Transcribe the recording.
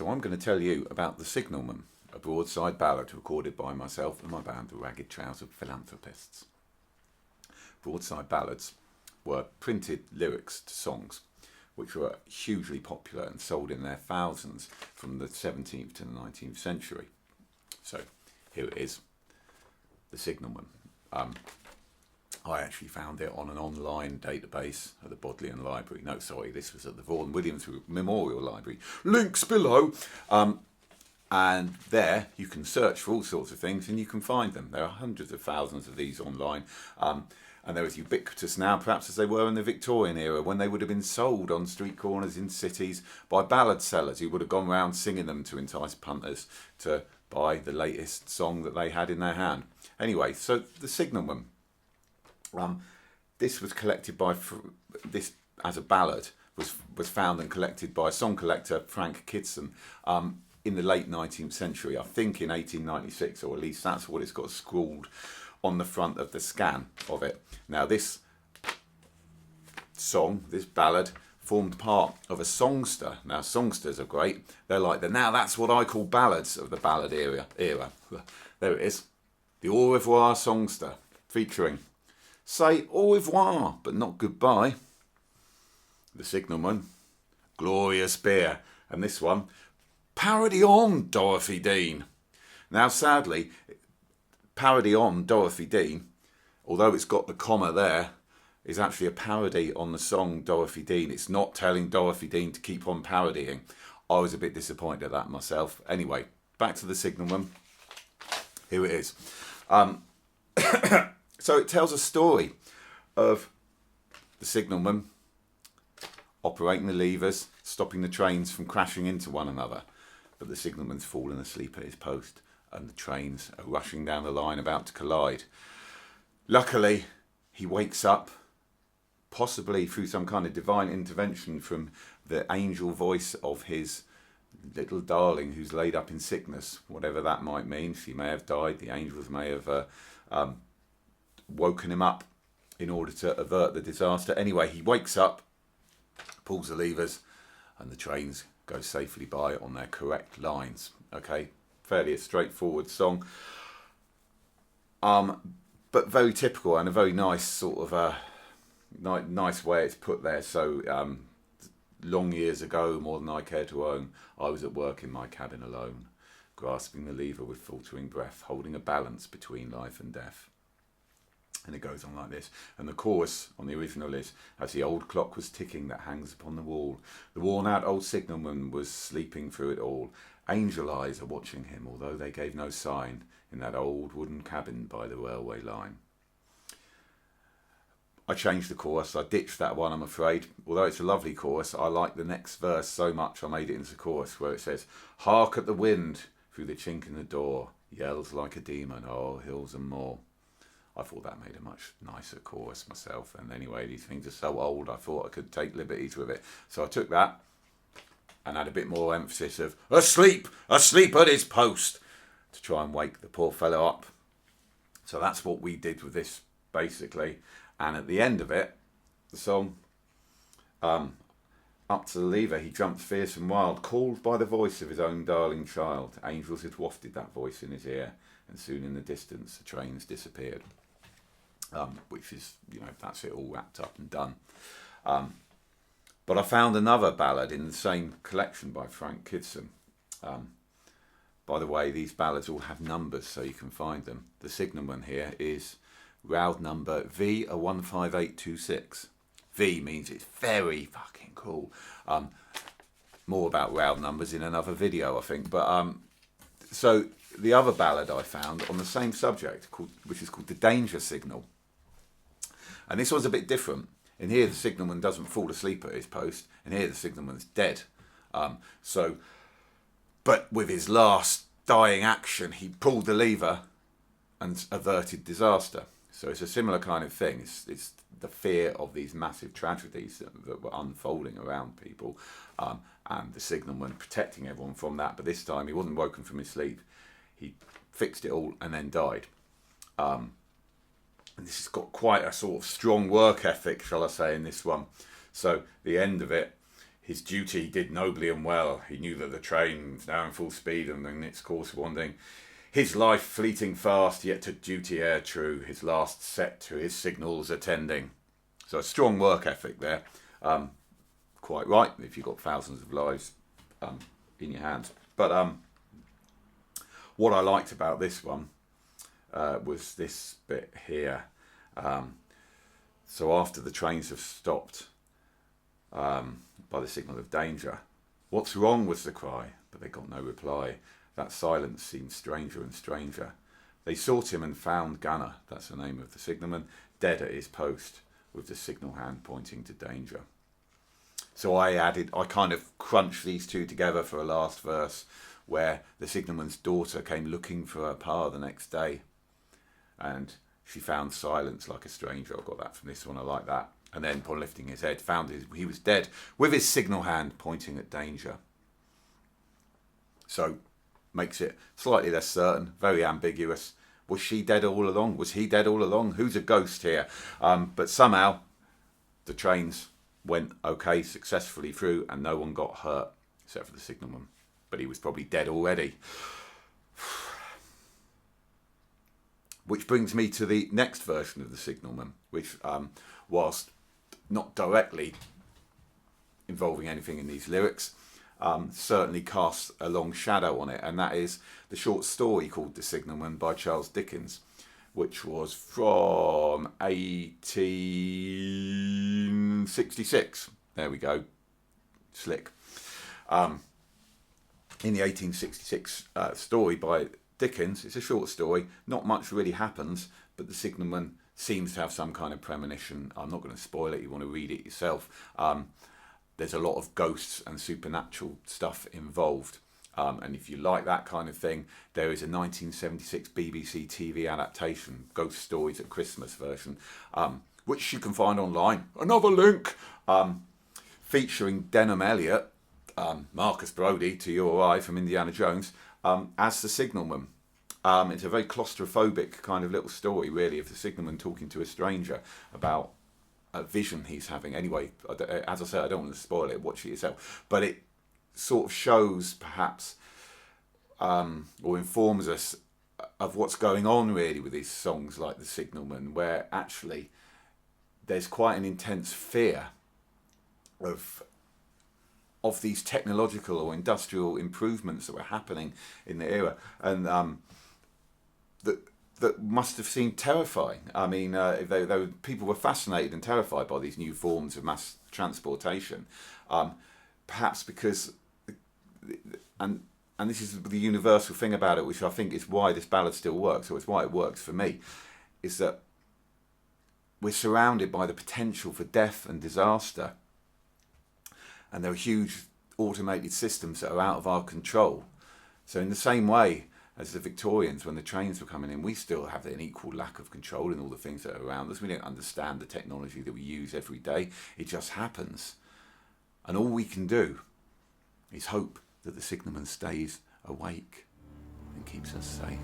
So I'm going to tell you about The Signalman, a broadside ballad recorded by myself and my band, the Ragged Trousered Philanthropists. Broadside ballads were printed lyrics to songs which were hugely popular and sold in their thousands from the 17th to the 19th century. So here it is, The Signalman. I actually found it on an online database at the Bodleian Library. No, sorry, this was at the Vaughan William Memorial Library. Links below. And there you can search for all sorts of things and you can find them. There are hundreds of thousands of these online. And they're as ubiquitous now, perhaps, as they were in the Victorian era, when they would have been sold on street corners in cities by ballad sellers who would have gone round singing them to entice punters to buy the latest song that they had in their hand. Anyway, so The Signalman. This was collected by this as a ballad was found and collected by a song collector, Frank Kidson, in the late 19th century. I think in 1896, or at least that's what it's got scrawled on the front of the scan of it. Now this song, this ballad, formed part of a songster. Now songsters are great. They're like now that's what I call ballads of the ballad era. There it is, the Au Revoir songster, featuring Say Au Revoir but not goodbye, The Signalman, Glorious Beer, and this one, Parody on Dorothy Dean. Now sadly, parody on Dorothy Dean, although it's got the comma there, is actually a parody on the song Dorothy Dean. It's not telling Dorothy Dean to keep on parodying. I was a bit disappointed at that myself. Anyway, back to The Signalman. Here it is. So it tells a story of the signalman operating the levers, stopping the trains from crashing into one another. But the signalman's fallen asleep at his post and the trains are rushing down the line about to collide. Luckily, he wakes up, possibly through some kind of divine intervention from the angel voice of his little darling who's laid up in sickness, whatever that might mean. She may have died, the angels may have woken him up in order to avert the disaster. Anyway, he wakes up, pulls the levers, and the trains go safely by on their correct lines. Okay, fairly a straightforward song, but very typical and a very nice sort of nice way it's put there. So long years ago, more than I care to own, I was at work in my cabin alone, grasping the lever with faltering breath, holding a balance between life and death. And it goes on like this. And the chorus on the original is, as the old clock was ticking that hangs upon the wall, the worn-out old signalman was sleeping through it all. Angel eyes are watching him, although they gave no sign, in that old wooden cabin by the railway line. I changed the chorus. I ditched that one, I'm afraid. Although it's a lovely chorus, I like the next verse so much I made it into the chorus, where it says, hark at the wind through the chink in the door, yells like a demon o'er hills and moor. I thought that made a much nicer chorus myself. And anyway, these things are so old, I thought I could take liberties with it. So I took that and had a bit more emphasis of asleep at his post, to try and wake the poor fellow up. So that's what we did with this, basically. And at the end of it, the song, up to the lever, he jumped fierce and wild, called by the voice of his own darling child. Angels had wafted that voice in his ear, and soon in the distance the trains disappeared. Which is, that's it all wrapped up and done. But I found another ballad in the same collection by Frank Kidson. By the way, these ballads all have numbers so you can find them. The signalman here is round number V15826. V means it's very fucking cool. More about round numbers in another video, I think. But so the other ballad I found on the same subject, which is called The Danger Signal. And this one's a bit different. In here, the signalman doesn't fall asleep at his post. And here, the signalman's dead. But with his last dying action, he pulled the lever and averted disaster. So it's a similar kind of thing. It's the fear of these massive tragedies that were unfolding around people, and the signalman protecting everyone from that. But this time, he wasn't woken from his sleep. He fixed it all and then died. And this has got quite a sort of strong work ethic, shall I say, in this one. So the end of it, His duty he did nobly and well. He knew that the train was now in full speed and in its course wanding. His life fleeting fast, yet to duty e'er true, his last set to his signals attending. So a strong work ethic there. Quite right, if you've got thousands of lives in your hands. But what I liked about this one was this bit here. So after the trains have stopped by the signal of danger, "What's wrong?" was the cry, but they got no reply. That silence seemed stranger and stranger. They sought him and found Gunner, that's the name of the signalman, dead at his post, with the signal hand pointing to danger. So I kind of crunched these two together for a last verse, where the signalman's daughter came looking for her pa the next day, and she found silence like a stranger. I got that from this one, I like that. And then, upon lifting his head, found he was dead, with his signal hand pointing at danger. So, makes it slightly less certain, very ambiguous. Was she dead all along? Was he dead all along? Who's a ghost here? But somehow, the trains went okay, successfully through, and no one got hurt, except for the signalman. But he was probably dead already. Which brings me to the next version of the signalman, which, whilst not directly involving anything in these lyrics, certainly casts a long shadow on it, and that is the short story called The Signalman by Charles Dickens, which was from 1866. There we go, slick. In the 1866 story by Dickens, it's a short story, not much really happens, but the signalman seems to have some kind of premonition. I'm not going to spoil it, you want to read it yourself. There's a lot of ghosts and supernatural stuff involved. And if you like that kind of thing, there is a 1976 BBC TV adaptation, Ghost Stories at Christmas version, which you can find online. Another link! Featuring Denham Elliott, Marcus Brody, to you or I, from Indiana Jones, as the signalman. It's a very claustrophobic kind of little story, really, of the signalman talking to a stranger about a vision he's having. Anyway, as I said, I don't want to spoil it, watch it yourself. But it sort of shows, perhaps, or informs us of what's going on, really, with these songs like The Signalman, where actually there's quite an intense fear of these technological or industrial improvements that were happening in the era, and that must have seemed terrifying. I mean, people were fascinated and terrified by these new forms of mass transportation, perhaps because, and this is the universal thing about it, which I think is why this ballad still works, or it's why it works for me, is that we're surrounded by the potential for death and disaster. And there are huge automated systems that are out of our control. So in the same way as the Victorians, when the trains were coming in, we still have an equal lack of control in all the things that are around us. We don't understand the technology that we use every day. It just happens. And all we can do is hope that the signalman stays awake and keeps us safe.